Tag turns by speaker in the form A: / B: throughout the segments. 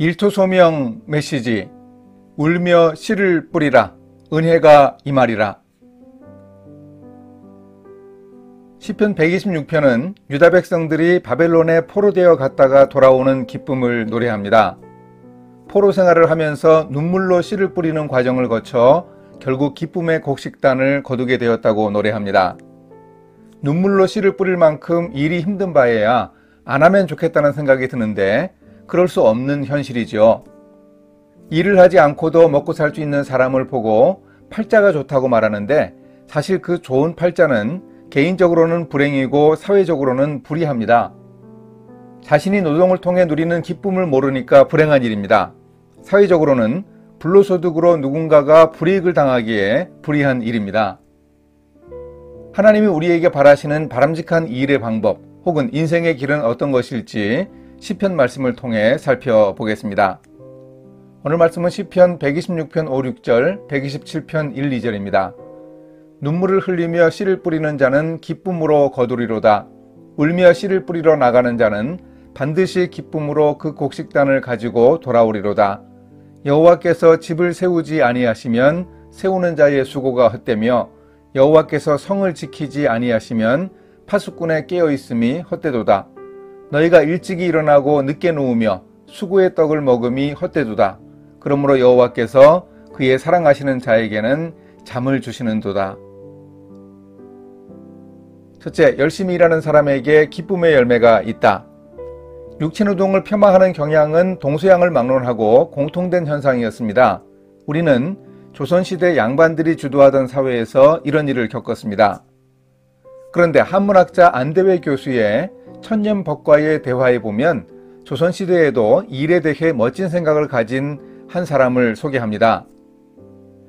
A: 일토소명 메시지. 울며 씨를 뿌리라. 은혜가 임하리라. 시편 126편은 유다 백성들이 바벨론에 포로되어 갔다가 돌아오는 기쁨을 노래합니다. 포로 생활을 하면서 눈물로 씨를 뿌리는 과정을 거쳐 결국 기쁨의 곡식단을 거두게 되었다고 노래합니다. 눈물로 씨를 뿌릴 만큼 일이 힘든 바에야 안 하면 좋겠다는 생각이 드는데 그럴 수 없는 현실이죠. 일을 하지 않고도 먹고 살 수 있는 사람을 보고 팔자가 좋다고 말하는데 사실 그 좋은 팔자는 개인적으로는 불행이고 사회적으로는 불이합니다. 자신이 노동을 통해 누리는 기쁨을 모르니까 불행한 일입니다. 사회적으로는 불로소득으로 누군가가 불이익을 당하기에 불이한 일입니다. 하나님이 우리에게 바라시는 바람직한 일의 방법 혹은 인생의 길은 어떤 것일지 시편 말씀을 통해 살펴보겠습니다. 오늘 말씀은 시편 126편 5, 6절, 127편 1, 2절입니다. 눈물을 흘리며 씨를 뿌리는 자는 기쁨으로 거두리로다. 울며 씨를 뿌리러 나가는 자는 반드시 기쁨으로 그 곡식단을 가지고 돌아오리로다. 여호와께서 집을 세우지 아니하시면 세우는 자의 수고가 헛되며 여호와께서 성을 지키지 아니하시면 파수꾼의 깨어있음이 헛되도다. 너희가 일찍이 일어나고 늦게 누우며 수고의 떡을 먹음이 헛되도다. 그러므로 여호와께서 그의 사랑하시는 자에게는 잠을 주시는도다. 첫째, 열심히 일하는 사람에게 기쁨의 열매가 있다. 육체노동을 폄하하는 경향은 동서양을 막론하고 공통된 현상이었습니다. 우리는 조선시대 양반들이 주도하던 사회에서 이런 일을 겪었습니다. 그런데 한문학자 안대회 교수의 천년법과의 대화에 보면 조선시대에도 일에 대해 멋진 생각을 가진 한 사람을 소개합니다.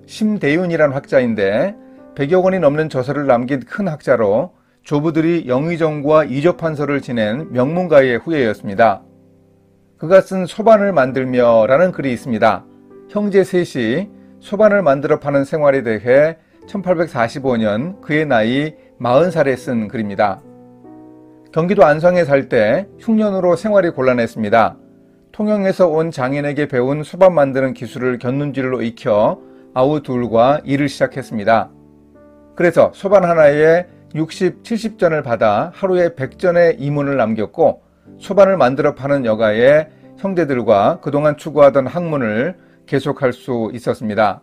A: 심대윤이란 학자인데 100여 권이 넘는 저서를 남긴 큰 학자로 조부들이 영의정과 이조판서를 지낸 명문가의 후예였습니다. 그가 쓴 소반을 만들며 라는 글이 있습니다. 형제 셋이 소반을 만들어 파는 생활에 대해 1845년 그의 나이 40살에 쓴 글입니다. 경기도 안성에 살 때 흉년으로 생활이 곤란했습니다. 통영에서 온 장인에게 배운 소반 만드는 기술을 곁눈질로 익혀 아우 둘과 일을 시작했습니다. 그래서 소반 하나에 60, 70전을 받아 하루에 100전의 이문을 남겼고 소반을 만들어 파는 여가에 형제들과 그동안 추구하던 학문을 계속할 수 있었습니다.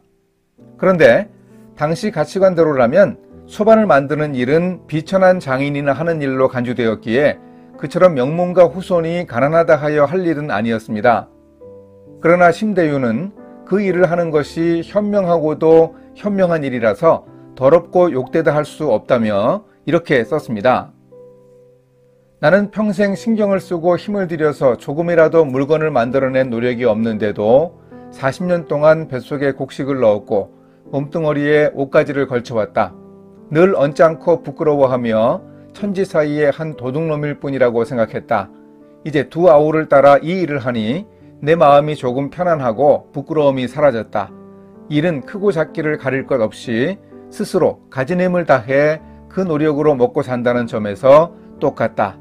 A: 그런데 당시 가치관대로라면 소반을 만드는 일은 비천한 장인이나 하는 일로 간주되었기에 그처럼 명문가 후손이 가난하다 하여 할 일은 아니었습니다. 그러나 심대윤은 그 일을 하는 것이 현명하고도 현명한 일이라서 더럽고 욕되다 할 수 없다며 이렇게 썼습니다. 나는 평생 신경을 쓰고 힘을 들여서 조금이라도 물건을 만들어낸 노력이 없는데도 40년 동안 뱃속에 곡식을 넣었고 몸뚱어리에 옷가지를 걸쳐왔다. 늘 언짢고 부끄러워하며 천지 사이의 한 도둑놈일 뿐이라고 생각했다. 이제 두 아우를 따라 이 일을 하니 내 마음이 조금 편안하고 부끄러움이 사라졌다. 일은 크고 작기를 가릴 것 없이 스스로 가진 힘을 다해 그 노력으로 먹고 산다는 점에서 똑같다.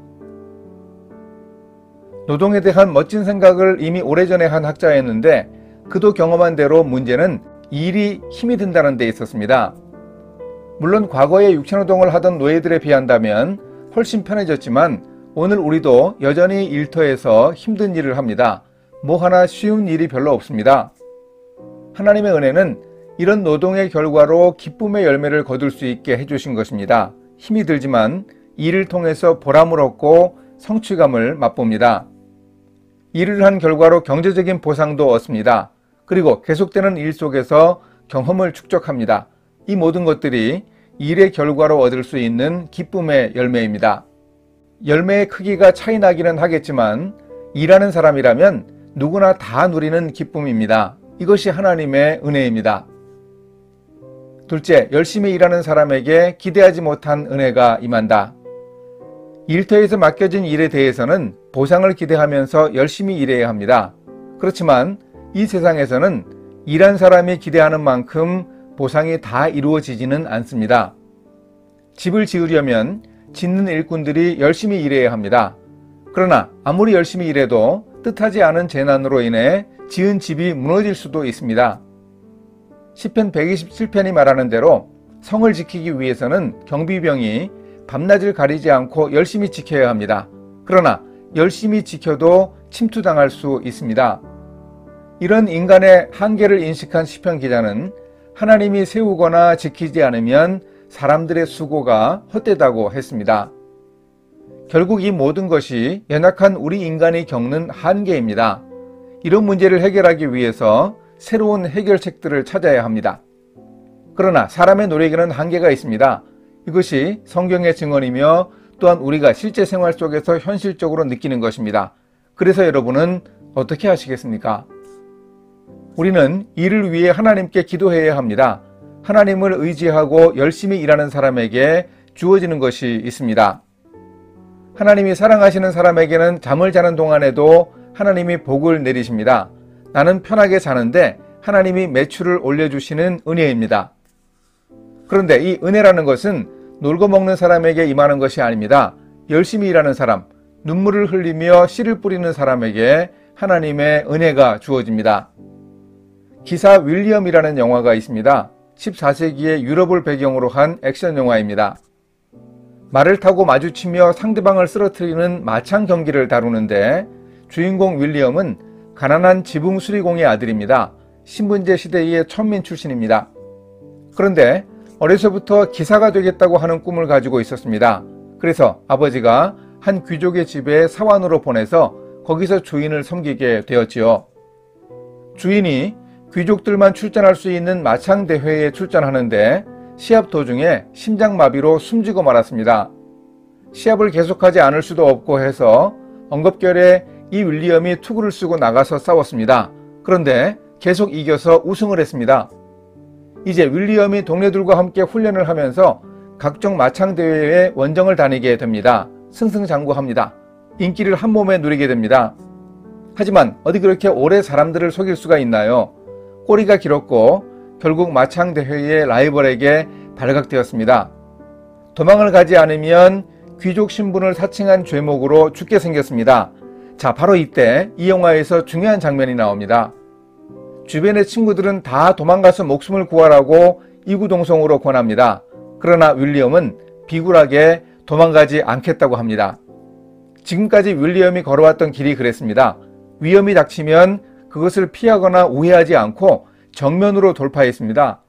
A: 노동에 대한 멋진 생각을 이미 오래전에 한 학자였는데 그도 경험한 대로 문제는 일이 힘이 든다는 데 있었습니다. 물론 과거에 육체노동을 하던 노예들에 비한다면 훨씬 편해졌지만 오늘 우리도 여전히 일터에서 힘든 일을 합니다. 뭐 하나 쉬운 일이 별로 없습니다. 하나님의 은혜는 이런 노동의 결과로 기쁨의 열매를 거둘 수 있게 해주신 것입니다. 힘이 들지만 일을 통해서 보람을 얻고 성취감을 맛봅니다. 일을 한 결과로 경제적인 보상도 얻습니다. 그리고 계속되는 일 속에서 경험을 축적합니다. 이 모든 것들이 일의 결과로 얻을 수 있는 기쁨의 열매입니다. 열매의 크기가 차이 나기는 하겠지만 일하는 사람이라면 누구나 다 누리는 기쁨입니다. 이것이 하나님의 은혜입니다. 둘째, 열심히 일하는 사람에게 기대하지 못한 은혜가 임한다. 일터에서 맡겨진 일에 대해서는 보상을 기대하면서 열심히 일해야 합니다. 그렇지만 이 세상에서는 일한 사람이 기대하는 만큼 보상이 다 이루어지지는 않습니다. 집을 지으려면 짓는 일꾼들이 열심히 일해야 합니다. 그러나 아무리 열심히 일해도 뜻하지 않은 재난으로 인해 지은 집이 무너질 수도 있습니다. 시편 127편이 말하는 대로 성을 지키기 위해서는 경비병이 밤낮을 가리지 않고 열심히 지켜야 합니다. 그러나 열심히 지켜도 침투당할 수 있습니다. 이런 인간의 한계를 인식한 시편 기자는 하나님이 세우거나 지키지 않으면 사람들의 수고가 헛되다고 했습니다. 결국 이 모든 것이 연약한 우리 인간이 겪는 한계입니다. 이런 문제를 해결하기 위해서 새로운 해결책들을 찾아야 합니다. 그러나 사람의 노력에는 한계가 있습니다. 이것이 성경의 증언이며 또한 우리가 실제 생활 속에서 현실적으로 느끼는 것입니다. 그래서 여러분은 어떻게 하시겠습니까? 우리는 이를 위해 하나님께 기도해야 합니다. 하나님을 의지하고 열심히 일하는 사람에게 주어지는 것이 있습니다. 하나님이 사랑하시는 사람에게는 잠을 자는 동안에도 하나님이 복을 내리십니다. 나는 편하게 자는데 하나님이 매출을 올려주시는 은혜입니다. 그런데 이 은혜라는 것은 놀고 먹는 사람에게 임하는 것이 아닙니다. 열심히 일하는 사람, 눈물을 흘리며 씨를 뿌리는 사람에게 하나님의 은혜가 주어집니다. 기사 윌리엄이라는 영화가 있습니다. 14세기의 유럽을 배경으로 한 액션 영화입니다. 말을 타고 마주치며 상대방을 쓰러뜨리는 마창 경기를 다루는데 주인공 윌리엄은 가난한 지붕 수리공의 아들입니다. 신분제 시대의 천민 출신입니다. 그런데 어려서부터 기사가 되겠다고 하는 꿈을 가지고 있었습니다. 그래서 아버지가 한 귀족의 집에 사환으로 보내서 거기서 주인을 섬기게 되었지요. 주인이 귀족들만 출전할 수 있는 마창 대회에 출전하는데 시합 도중에 심장마비로 숨지고 말았습니다. 시합을 계속하지 않을 수도 없고 해서 엉겁결에 이 윌리엄이 투구를 쓰고 나가서 싸웠습니다. 그런데 계속 이겨서 우승을 했습니다. 이제 윌리엄이 동료들과 함께 훈련을 하면서 각종 마창 대회에 원정을 다니게 됩니다. 승승장구합니다. 인기를 한 몸에 누리게 됩니다. 하지만 어디 그렇게 오래 사람들을 속일 수가 있나요? 꼬리가 길었고 결국 마창 대회의 라이벌에게 발각되었습니다. 도망을 가지 않으면 귀족 신분을 사칭한 죄목으로 죽게 생겼습니다. 자, 바로 이때 이 영화에서 중요한 장면이 나옵니다. 주변의 친구들은 다 도망가서 목숨을 구하라고 이구동성으로 권합니다. 그러나 윌리엄은 비굴하게 도망가지 않겠다고 합니다. 지금까지 윌리엄이 걸어왔던 길이 그랬습니다. 위험이 닥치면 그것을 피하거나 우회하지 않고 정면으로 돌파했습니다.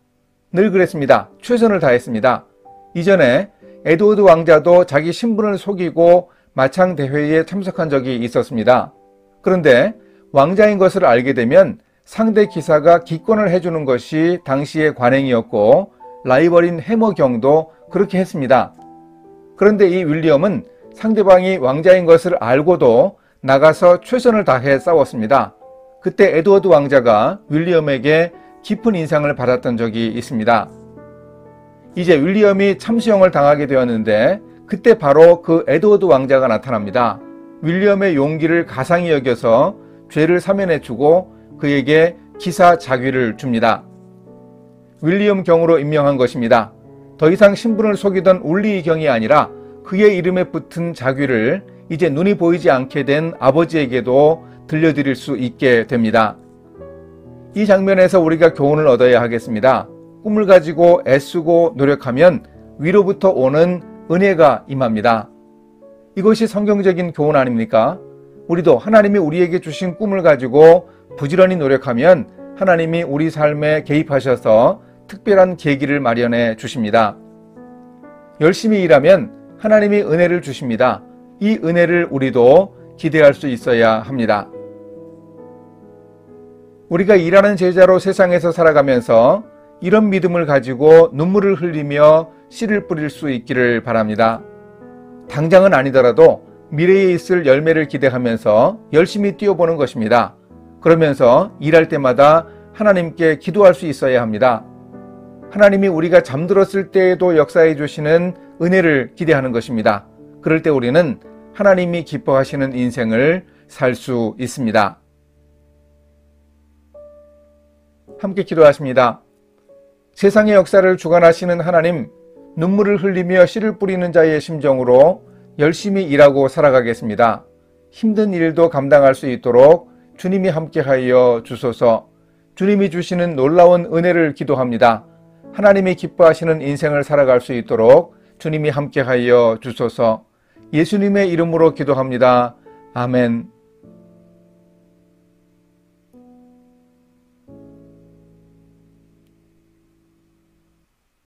A: 늘 그랬습니다. 최선을 다했습니다. 이전에 에드워드 왕자도 자기 신분을 속이고 마창 대회에 참석한 적이 있었습니다. 그런데 왕자인 것을 알게 되면 상대 기사가 기권을 해주는 것이 당시의 관행이었고 라이벌인 해머 경도 그렇게 했습니다. 그런데 이 윌리엄은 상대방이 왕자인 것을 알고도 나가서 최선을 다해 싸웠습니다. 그때 에드워드 왕자가 윌리엄에게 깊은 인상을 받았던 적이 있습니다. 이제 윌리엄이 참수형을 당하게 되었는데 그때 바로 그 에드워드 왕자가 나타납니다. 윌리엄의 용기를 가상히 여겨서 죄를 사면해주고 그에게 기사 자귀를 줍니다. 윌리엄 경으로 임명한 것입니다. 더 이상 신분을 속이던 울리 경이 아니라 그의 이름에 붙은 자귀를 이제 눈이 보이지 않게 된 아버지에게도 들려드릴 수 있게 됩니다. 이 장면에서 우리가 교훈을 얻어야 하겠습니다. 꿈을 가지고 애쓰고 노력하면 위로부터 오는 은혜가 임합니다. 이것이 성경적인 교훈 아닙니까? 우리도 하나님이 우리에게 주신 꿈을 가지고 부지런히 노력하면 하나님이 우리 삶에 개입하셔서 특별한 계기를 마련해 주십니다. 열심히 일하면 하나님이 은혜를 주십니다. 이 은혜를 우리도 기대할 수 있어야 합니다. 우리가 일하는 제자로 세상에서 살아가면서 이런 믿음을 가지고 눈물을 흘리며 씨를 뿌릴 수 있기를 바랍니다. 당장은 아니더라도 미래에 있을 열매를 기대하면서 열심히 뛰어보는 것입니다. 그러면서 일할 때마다 하나님께 기도할 수 있어야 합니다. 하나님이 우리가 잠들었을 때에도 역사해 주시는 은혜를 기대하는 것입니다. 그럴 때 우리는 하나님이 기뻐하시는 인생을 살 수 있습니다. 함께 기도하십니다. 세상의 역사를 주관하시는 하나님, 눈물을 흘리며 씨를 뿌리는 자의 심정으로 열심히 일하고 살아가겠습니다. 힘든 일도 감당할 수 있도록 주님이 함께하여 주소서. 주님이 주시는 놀라운 은혜를 기도합니다. 하나님이 기뻐하시는 인생을 살아갈 수 있도록 주님이 함께하여 주소서. 예수님의 이름으로 기도합니다. 아멘.